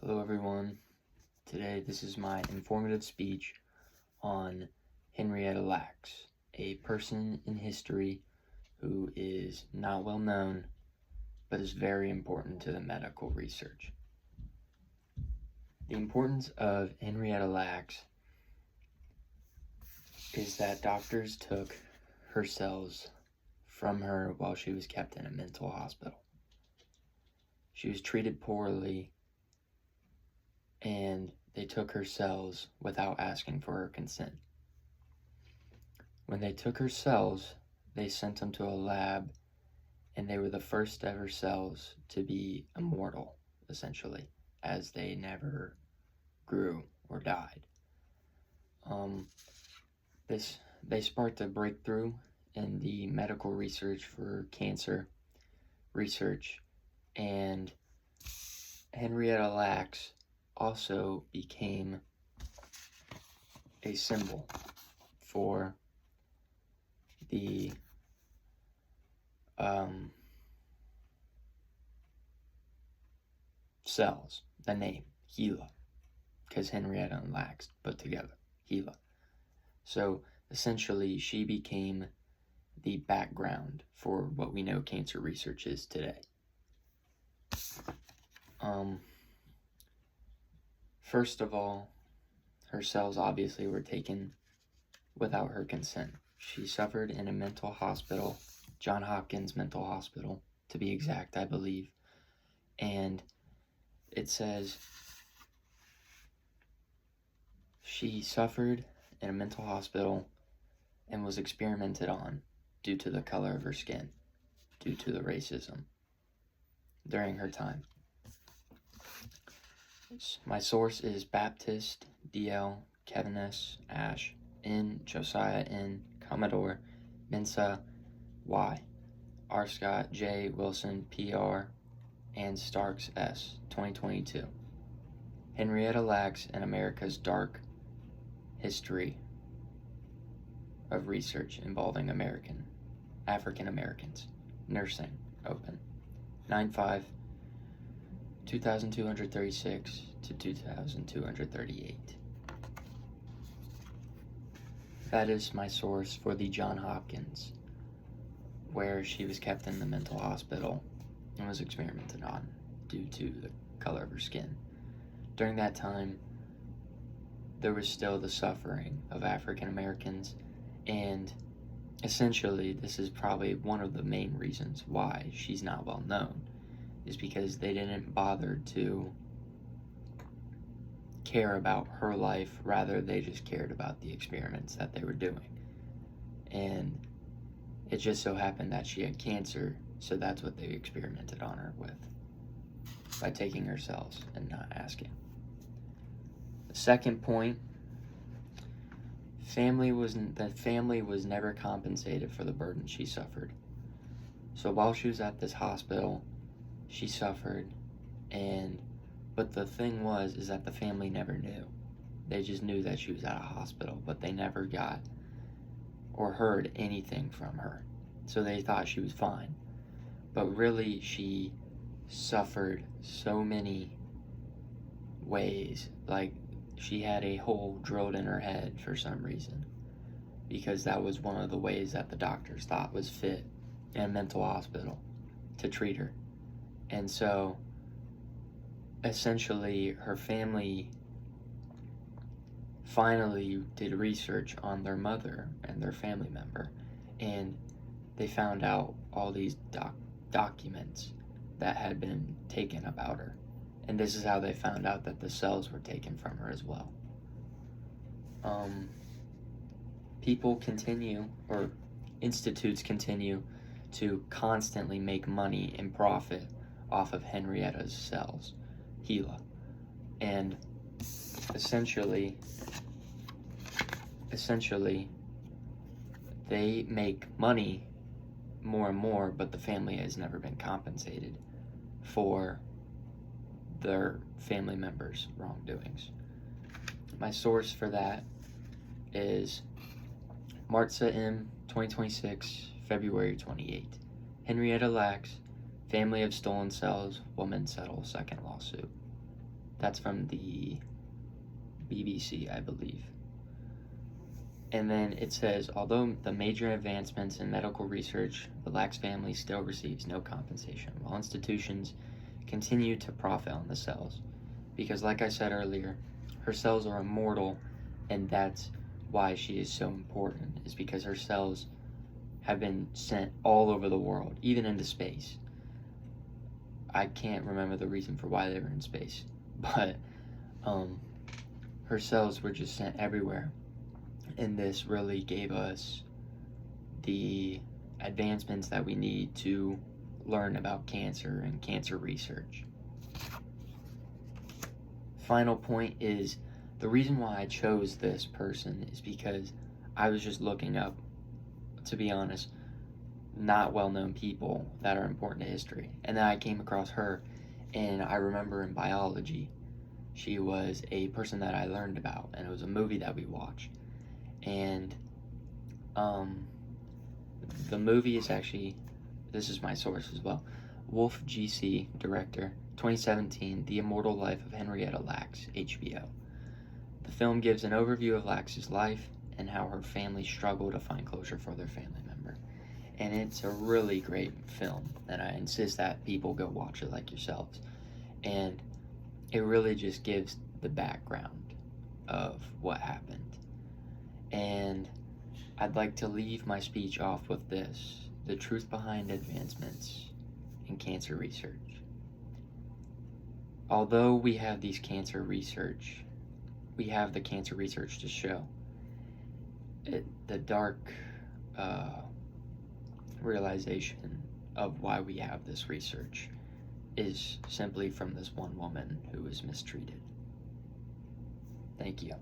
Hello everyone. Today this is my informative speech on Henrietta Lacks, a person in history who is not well known but is very important to the medical research. The importance of Henrietta Lacks is that doctors took her cells from her while she was kept in a mental hospital. She was treated poorly and they took her cells without asking for her consent. When they took her cells, they sent them to a lab, and they were the first ever cells to be immortal, essentially, as they never grew or died. They sparked a breakthrough in the medical research for cancer research, and Henrietta Lacks also became a symbol for the cells, the name Gila, because Henrietta and Lacks put together Gila. So essentially she became the background for what we know cancer research is today. First of all, her cells obviously were taken without her consent. She suffered in a mental hospital, Johns Hopkins Mental Hospital, to be exact, I believe. And it says she suffered in a mental hospital and was experimented on due to the color of her skin, due to the racism during her time. My source is Baptist, D.L., Kevin S., Ash, N., Josiah N., Commodore, Mensa, Y., R. Scott, J. Wilson, P.R., and Starks S., 2022. Henrietta Lacks and America's Dark History of Research Involving African Americans. Nursing, open. 9/5, 2236 to 2238. That is my source for the Johns Hopkins, where she was kept in the mental hospital and was experimented on due to the color of her skin. During that time, there was still the suffering of African Americans, and essentially this is probably one of the main reasons why she's not well known, is because they didn't bother to care about her life, rather they just cared about the experiments that they were doing. And it just so happened that she had cancer, so that's what they experimented on her with, by taking her cells and not asking. The second point, the family was never compensated for the burden she suffered. So while she was at this hospital, she suffered, but the thing is that the family never knew. They just knew that she was at a hospital, but they never got or heard anything from her. So they thought she was fine. But really, she suffered so many ways. Like, she had a hole drilled in her head for some reason, because that was one of the ways that the doctors thought was fit in a mental hospital to treat her. And so essentially her family finally did research on their mother and their family member, and they found out all these documents that had been taken about her. And this is how they found out that the cells were taken from her as well. People continue, or institutes continue, to constantly make money and profit off of Henrietta's cells, Gila. And essentially, they make money more and more, but the family has never been compensated for their family members' wrongdoings. My source for that is Martza M., 2026, February 28. Henrietta Lacks, family of stolen cells, woman settles second lawsuit. That's from the BBC, I believe. And then it says, although the major advancements in medical research, the Lax family still receives no compensation, while institutions continue to profit on the cells. Because, like I said earlier, her cells are immortal, and that's why she is so important, is because her cells have been sent all over the world, even into space. I can't remember the reason for why they were in space, but her cells were just sent everywhere. And this really gave us the advancements that we need to learn about cancer and cancer research. Final point is, the reason why I chose this person is because I was just looking up, to be honest, not well-known people that are important to history. And then I came across her, and I remember in biology, she was a person that I learned about, and it was a movie that we watched. And the movie is actually, this is my source as well, Wolf GC director, 2017, The Immortal Life of Henrietta Lacks, HBO. The film gives an overview of Lax's life and how her family struggled to find closure for their family member. And it's a really great film, and I insist that people go watch it like yourselves. And it really just gives the background of what happened. And I'd like to leave my speech off with this: the truth behind advancements in cancer research. Although we have these cancer research, we have the cancer research to show it, the dark realization of why we have this research is simply from this one woman who was mistreated. Thank you.